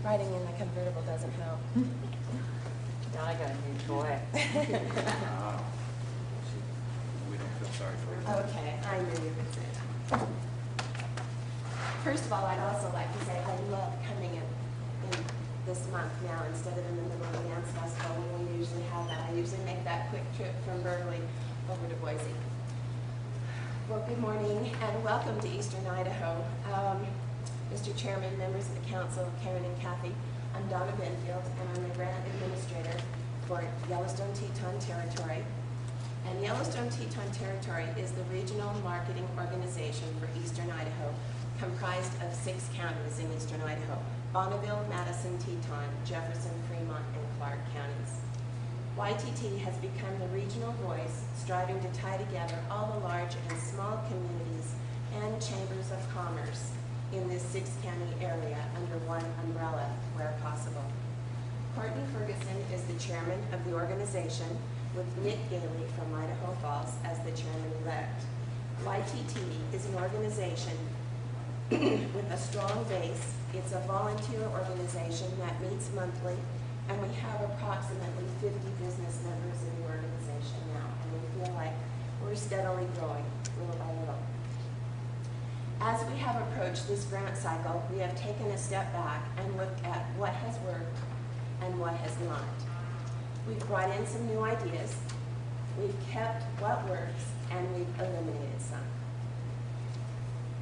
Riding in the convertible doesn't help. Now I got a new toy. We don't feel sorry for you. Okay, I knew you would say that. First of all, I'd also like to say I love coming in this month now instead of in the middle of the dance festival when we usually have that. I usually make that quick trip from Berkeley over to Boise. Well, good morning and welcome to Eastern Idaho. Mr. Chairman, members of the council, Karen and Kathy, I'm Donna Benfield and I'm the grant administrator for Yellowstone Teton Territory. And Yellowstone Teton Territory is the regional marketing organization for Eastern Idaho, comprised of 6 counties in Eastern Idaho: Bonneville, Madison, Teton, Jefferson, Fremont, and Clark counties. YTT has become the regional voice, striving to tie together all the large and small communities and chambers of commerce in this 6-county area under one umbrella where possible. Courtney Ferguson is the chairman of the organization, with Nick Gailey from Idaho Falls as the chairman-elect. YTT is an organization with a strong base. It's a volunteer organization that meets monthly, and we have approximately 50 business members in the organization now, and we feel like we're steadily growing little by little. As we have approached this grant cycle, we have taken a step back and looked at what has worked and what has not. We've brought in some new ideas, we've kept what works, and we've eliminated some.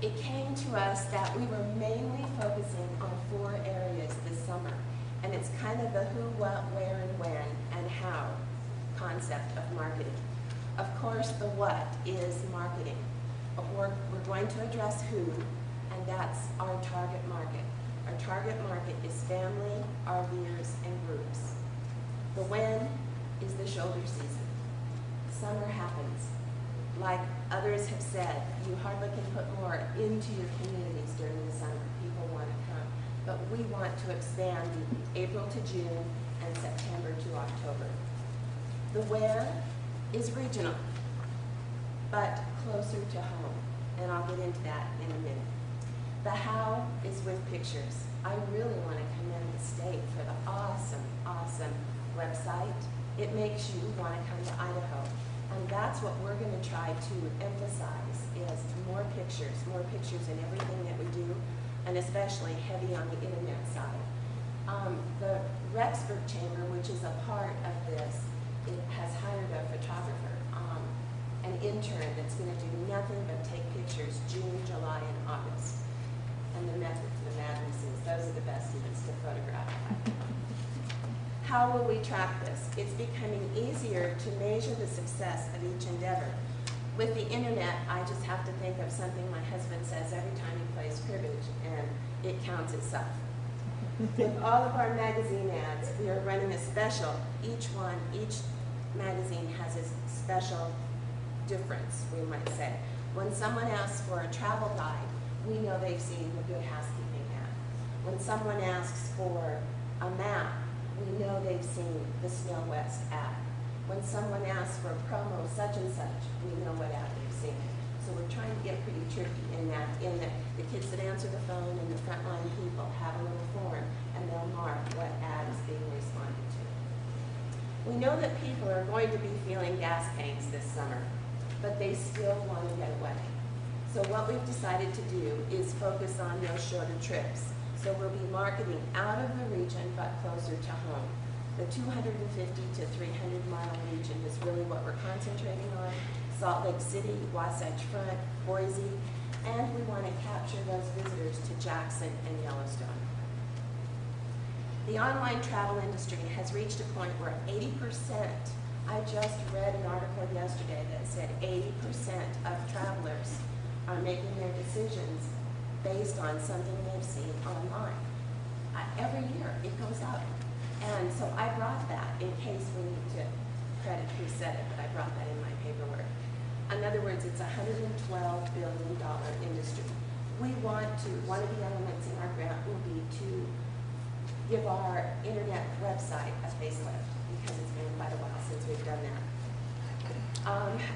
It came to us that we were mainly focusing on 4 areas this summer, and it's kind of the who, what, where, and when, and how concept of marketing. Of course, the what is marketing. We're going to address who, and that's our target market. Our target market is family, RVers, and groups. The when is the shoulder season. Summer happens. Like others have said, you hardly can put more into your communities during the summer. People want to come. But we want to expand April to June and September to October. The where is regional, but closer to home, and I'll get into that in a minute. The how is with pictures. I really want to commend the state for the awesome, awesome website. It makes you want to come to Idaho, and that's what we're going to try to emphasize is more pictures in everything that we do, and especially heavy on the internet side. The Rexburg Chamber, which is a part of this, it has hired a photographer, an intern that's going to do nothing but take pictures June, July, and August. And the method for the madness is those are the best ones to photograph. How will we track this? It's becoming easier to measure the success of each endeavor. With the internet, I just have to think of something my husband says every time he plays cribbage, and it counts itself. With all of our magazine ads, we are running a special. Each magazine has a special difference, we might say. When someone asks for a travel guide, we know they've seen the Good Housekeeping ad. When someone asks for a map, we know they've seen the Snow West ad. When someone asks for a promo such and such, we know what ad they've seen. So we're trying to get pretty tricky in that the kids that answer the phone and the frontline people have a little form, and they'll mark what ad is being responded to. We know that people are going to be feeling gas pangs this summer, but they still want to get away. So what we've decided to do is focus on those shorter trips. So we'll be marketing out of the region, but closer to home. The 250 to 300 mile region is really what we're concentrating on. Salt Lake City, Wasatch Front, Boise, and we want to capture those visitors to Jackson and Yellowstone. The online travel industry has reached a point where 80%, I just read an article yesterday that said 80% of travelers are making their decisions based on something they've seen online. Every year it goes up. And so I brought that in case we need to credit who said it, but I brought that in my paperwork. In other words, it's a $112 billion industry. We want to, one of the elements in our grant will be to give our internet website a facelift, because it's been quite a while since we've done that.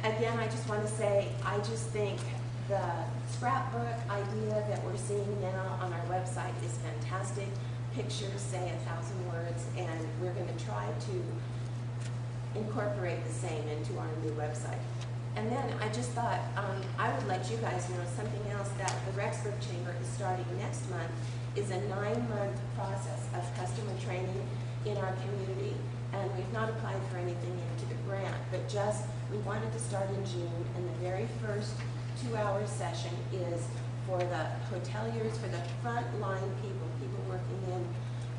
Again, I just want to say, I just think The scrapbook idea that we're seeing now on our website is fantastic. Pictures say 1,000 words, and we're going to try to incorporate the same into our new website. And then I just thought I would let you guys know something else, that the Rexburg Chamber is starting next month, is a 9-month process of customer training in our community. And we've not applied for anything into the grant, but just we wanted to start in June, and the very first 2-hour session is for the hoteliers, for the frontline people, people working in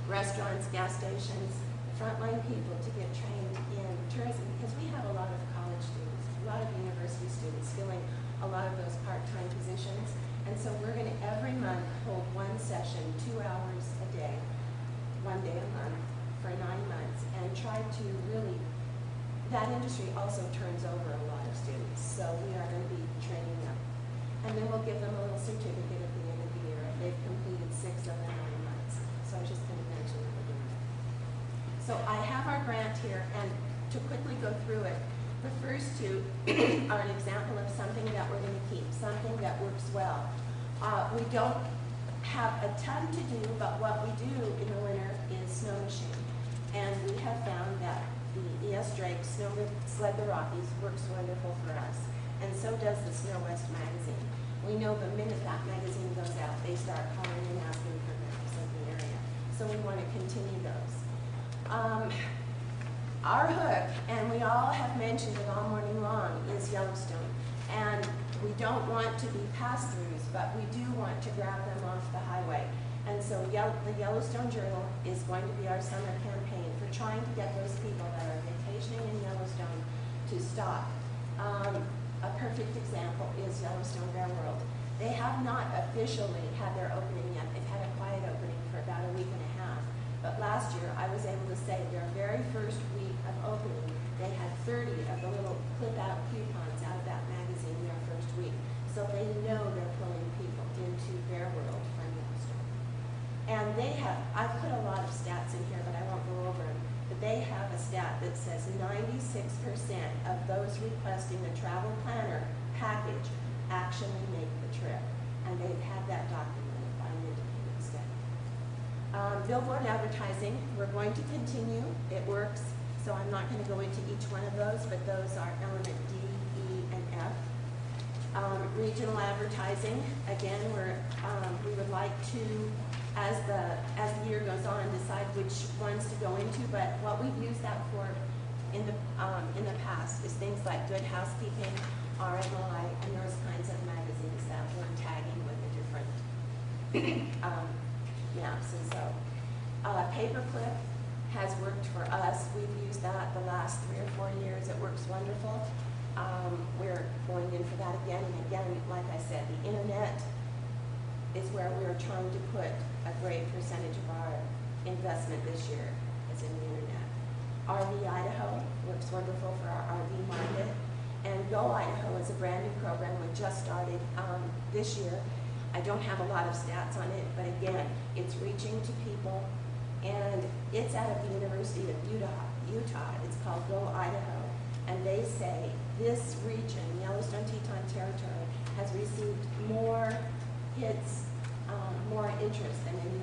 restaurants, gas stations, frontline people to get trained in tourism, because we have a lot of college students, a lot of university students filling a lot of those part-time positions. And so we're going to every month hold one session, 2 hours a day, 1 day a month for 9 months, and try to really, that industry also turns over a lot of students, so we are going to be training them. And then we'll give them a little certificate at the end of the year if they've completed 6 of the 9 months. So I was just going to mention that we're doing it. So I have our grant here, and to quickly go through it, the first 2 are an example of something that we're going to keep, something that works well. We don't have a ton to do, but what we do in the winter is snow machine. And we have found that the E.S. Drake Snow Sled the Rockies works wonderful for us. And so does the Snow West magazine. We know the minute that magazine goes out, they start calling and asking for maps of the area. So we want to continue those. Our hook, and we all have mentioned it all morning long, is Yellowstone. And we don't want to be pass-throughs, but we do want to grab them off the highway. And so the Yellowstone Journal is going to be our summer campaign for trying to get those people that are vacationing in Yellowstone to stop. A perfect example is Yellowstone Bear World. They have not officially had their opening yet. They've had a quiet opening for about a week and a half. But last year, I was able to say their very first week of opening, they had 30 of the little clip-out coupons out of that magazine their first week. So they know they're pulling people into Bear World from Yellowstone. And they have, I've put a lot of stats in here, but I won't go over them. But they have a stat that says 96% of those requesting a travel planner package actually make the trip. And they've had that documented by an independent study. Billboard advertising, we're going to continue. It works, so I'm not going to go into each one of those, but those are element D, E, and F. Regional advertising, again, we would like to, as the year goes on, decide which ones to go into. But what we've used that for in the past is things like Good Housekeeping, RMI, and those kinds of magazines that we're tagging with the different maps. And so, Paperclip has worked for us. We've used that the last 3 or 4 years. It works wonderful. We're going in for that again and again. Like I said, the internet is where we're trying to put a great percentage of our investment this year is in the internet. RV Idaho works wonderful for our RV market. And Go Idaho is a brand new program we just started this year. I don't have a lot of stats on it, but again, it's reaching to people, and it's out of the University of Utah. It's called Go Idaho, and they say this region, Yellowstone Teton Territory, has received more hits, more interest than any